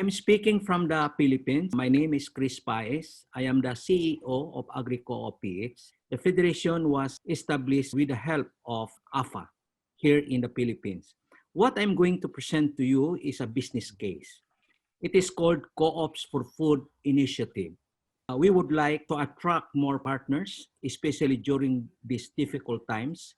I'm speaking from the Philippines. My name is Cresente Paez. I am the CEO of AgriCOOPh. The federation was established with the help of AFA here in the Philippines. What I'm going to present to you is a business case. It is called CoOps for Food Initiative. We would like to attract more partners, especially during these difficult times.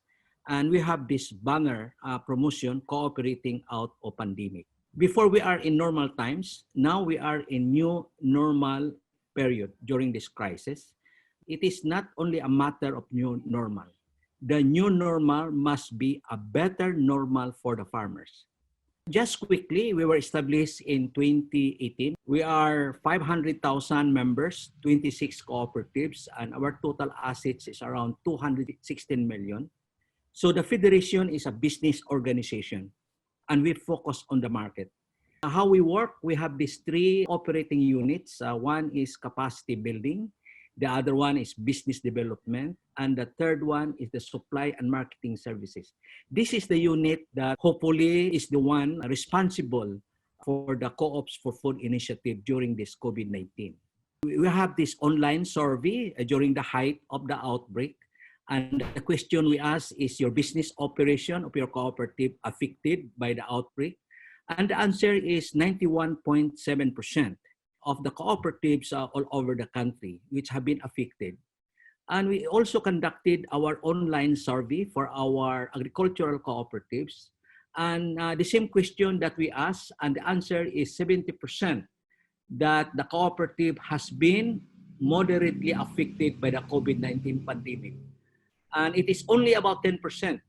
And we have this banner promotion, cooperating out of pandemic. Before we are in normal times, now we are in new normal period during this crisis. It is not only a matter of new normal. The new normal must be a better normal for the farmers. Just quickly, we were established in 2018. We are 500,000 members, 26 cooperatives, and our total assets is around 216 million. So the federation is a business organization, and we focus on the market. How we work, we have these three operating units. One is capacity building, the other one is business development, and the third one is the supply and marketing services. This is the unit that hopefully is the one responsible for the CoOps for Food initiative during this COVID-19. We have this online survey during the height of the outbreak. And the question we ask is, your business operation of your cooperative affected by the outbreak? And the answer is 91.7% of the cooperatives all over the country which have been affected. And we also conducted our online survey for our agricultural cooperatives. And the same question that we asked, and the answer is 70% that the cooperative has been moderately affected by the COVID-19 pandemic. And it is only about 10%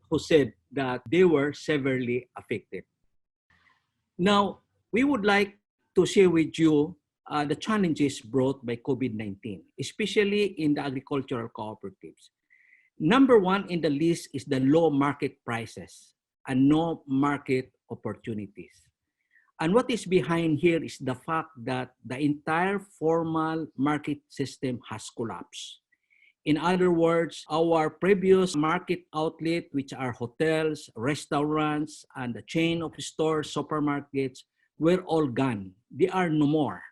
who said that they were severely affected. Now, we would like to share with you the challenges brought by COVID-19, especially in the agricultural cooperatives. Number one in the list is the low market prices and no market opportunities. And what is behind here is the fact that the entire formal market system has collapsed. In other words, our previous market outlet, which are hotels, restaurants, and the chain of stores, supermarkets, were all gone. They are no more.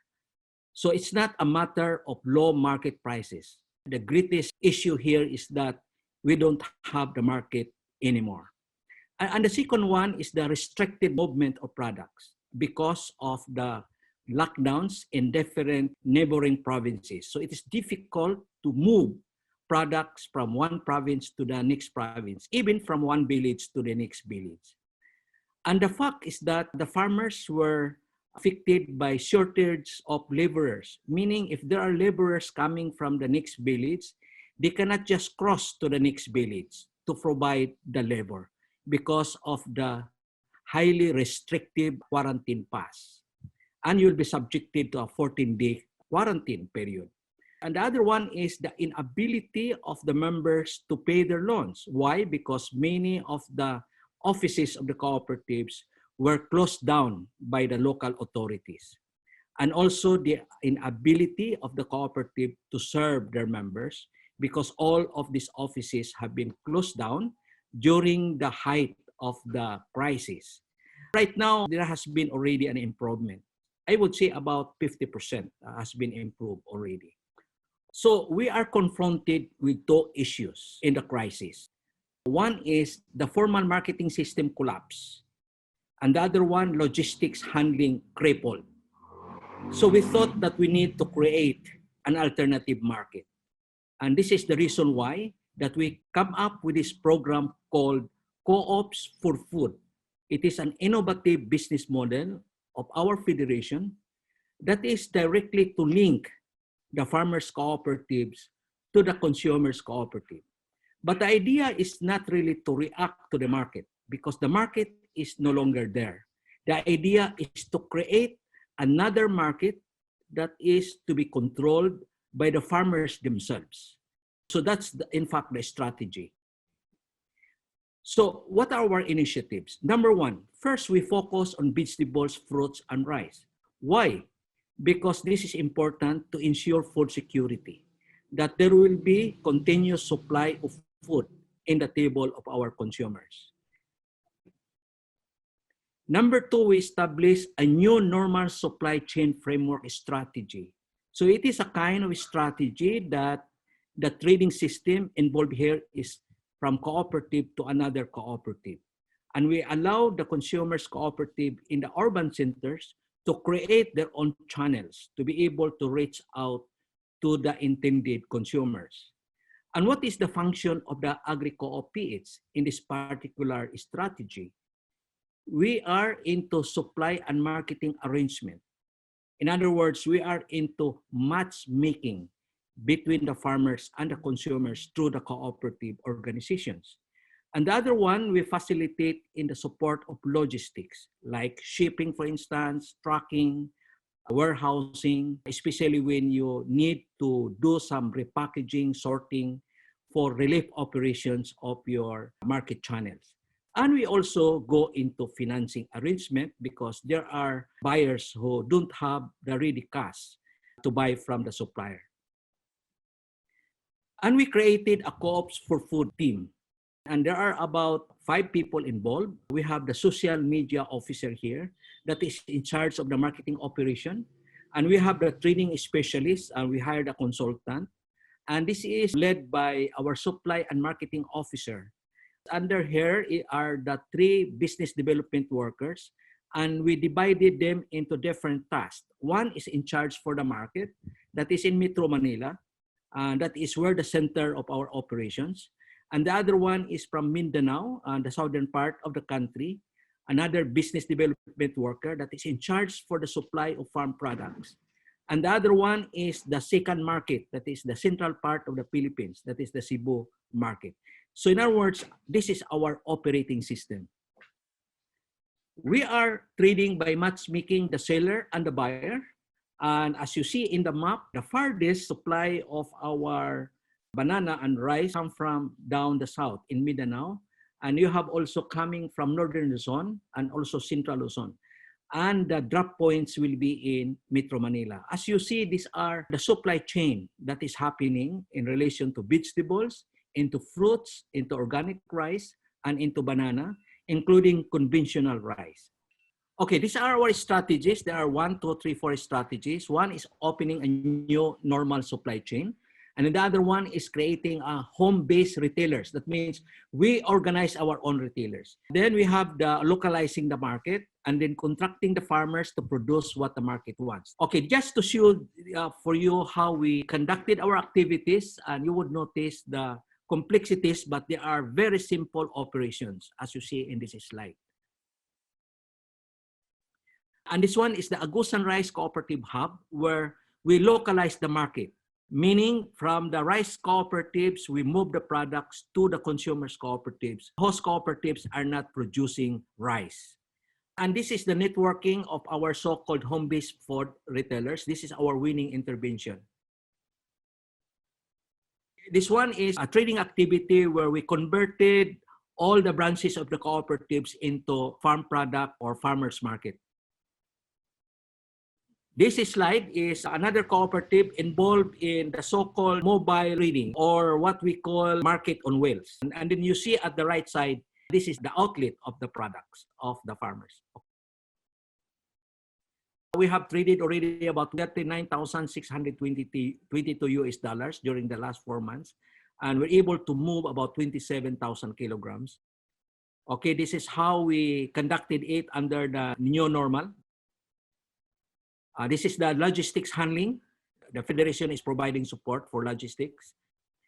So it's not a matter of low market prices. The greatest issue here is that we don't have the market anymore. And the second one is the restricted movement of products because of the lockdowns in different neighboring provinces. So it is difficult to move products from one province to the next province, even from one village to the next village. And the fact is that the farmers were affected by shortage of laborers, meaning if there are laborers coming from the next village, they cannot just cross to the next village to provide the labor because of the highly restrictive quarantine pass. And you'll be subjected to a 14-day quarantine period. And the other one is the inability of the members to pay their loans. Why? Because many of the offices of the cooperatives were closed down by the local authorities. And also the inability of the cooperative to serve their members because all of these offices have been closed down during the height of the crisis. Right now, there has been already an improvement. I would say about 50% has been improved already. So we are confronted with two issues in the crisis. One is the formal marketing system collapse, and the other one, logistics handling crippled. So we thought that we need to create an alternative market. And this is the reason why that we come up with this program called CoOps for Food. It is an innovative business model of our federation that is directly to link the farmers' cooperatives to the consumers' cooperative. But the idea is not really to react to the market because the market is no longer there. The idea is to create another market that is to be controlled by the farmers themselves. So that's, in fact, the strategy. So what are our initiatives? Number one, first we focus on vegetables, fruits, and rice. Why? Because this is important to ensure food security, that there will be continuous supply of food in the table of our consumers. Number two, we establish a new normal supply chain framework strategy. So it is a kind of strategy that the trading system involved here is from cooperative to another cooperative. And we allow the consumers cooperative in the urban centers to create their own channels to be able to reach out to the intended consumers. And what is the function of the AgriCOOPh in this particular strategy? We are into supply and marketing arrangement. In other words, we are into matchmaking between the farmers and the consumers through the cooperative organizations. And the other one, we facilitate in the support of logistics, like shipping, for instance, trucking, warehousing, especially when you need to do some repackaging, sorting for relief operations of your market channels. And we also go into financing arrangement because there are buyers who don't have the ready cash to buy from the supplier. And we created a CoOps for Food team. And there are about 5 people involved. We have the social media officer here that is in charge of the marketing operation. And we have the training specialist, and we hired a consultant. And this is led by our supply and marketing officer. Under here are the 3 business development workers, and we divided them into different tasks. One is in charge for the market, that is in Metro Manila, that is where the center of our operations. And the other one is from Mindanao, the southern part of the country, another business development worker that is in charge for the supply of farm products. And the other one is the second market, that is the central part of the Philippines, that is the Cebu market. So in other words, this is our operating system. We are trading by matchmaking the seller and the buyer. And as you see in the map, the farthest supply of our banana and rice come from down the south in Mindanao. And you have also coming from northern Luzon and also central Luzon. And the drop points will be in Metro Manila. As you see, these are the supply chain that is happening in relation to vegetables, into fruits, into organic rice, and into banana, including conventional rice. Okay, these are our strategies. There are 1, 2, 3, 4 strategies. One is opening a new normal supply chain. And the other one is creating a home-based retailers. That means we organize our own retailers. Then we have the localizing the market and then contracting the farmers to produce what the market wants. Okay, just to show for you how we conducted our activities, and you would notice the complexities, but they are very simple operations, as you see in this slide. And this one is the Agusan Rice Cooperative Hub, where we localize the market. Meaning from the rice cooperatives, we move the products to the consumers cooperatives. Host cooperatives are not producing rice. And this is the networking of our so-called home-based food retailers. This is our winning intervention. This one is a trading activity where we converted all the branches of the cooperatives into farm product or farmers market. This slide is another cooperative involved in the so-called mobile reading, or what we call market on wheels. And then you see at the right side, this is the outlet of the products of the farmers. We have traded already about $39,622 US during the last 4 months. And we're able to move about 27,000 kilograms. Okay, this is how we conducted it under the new normal. This is the logistics handling. The Federation is providing support for logistics.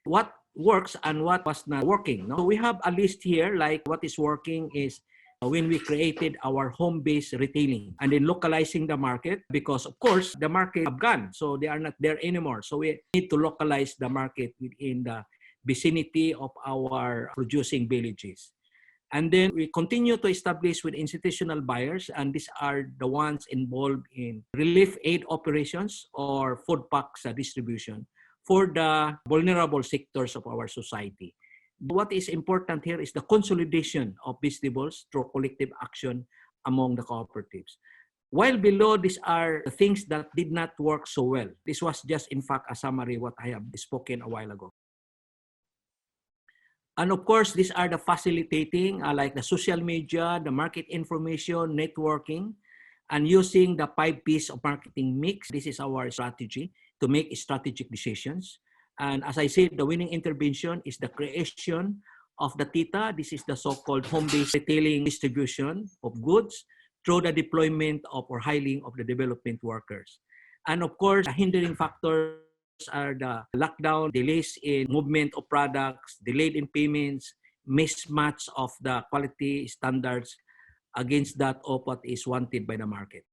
What works and what was not working. No? So we have a list here, like what is working is when we created our home-based retailing and then localizing the market, because of course the market have gone, so they are not there anymore. So we need to localize the market within the vicinity of our producing villages. And then we continue to establish with institutional buyers, and these are the ones involved in relief aid operations or food packs distribution for the vulnerable sectors of our society. What is important here is the consolidation of vegetables through collective action among the cooperatives. While below, these are the things that did not work so well. This was just, in fact, a summary of what I have spoken a while ago. And of course, these are the facilitating, like the social media, the market information, networking, and using the 5 P's of marketing mix. This is our strategy to make strategic decisions. And as I said, the winning intervention is the creation of the TITA. This is the so-called home-based retailing distribution of goods through the deployment of or hiring of the development workers. And of course, the hindering factors are the lockdown, delays in movement of products, delayed in payments, mismatch of the quality standards against that of what is wanted by the market.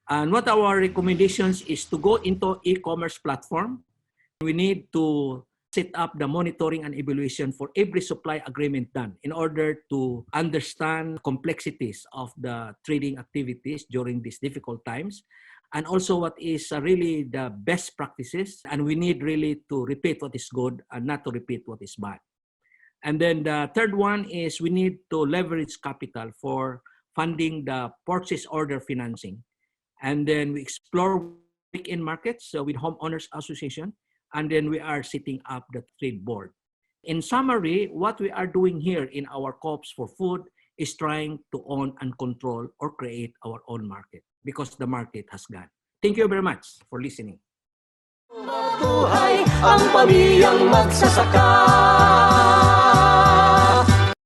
And what our recommendations is to go into e-commerce platform. We need to set up the monitoring and evaluation for every supply agreement done in order to understand complexities of the trading activities during these difficult times, and also what is really the best practices. And we need really to repeat what is good and not to repeat what is bad. And then the third one is we need to leverage capital for funding the purchase order financing. And then we explore weekend markets with homeowners association. And then we are setting up the trade board. In summary, what we are doing here in our CoOps for food is trying to own and control or create our own market because the market has gone. Thank you very much for listening. Mabuhay ang pamilyang magsasaka.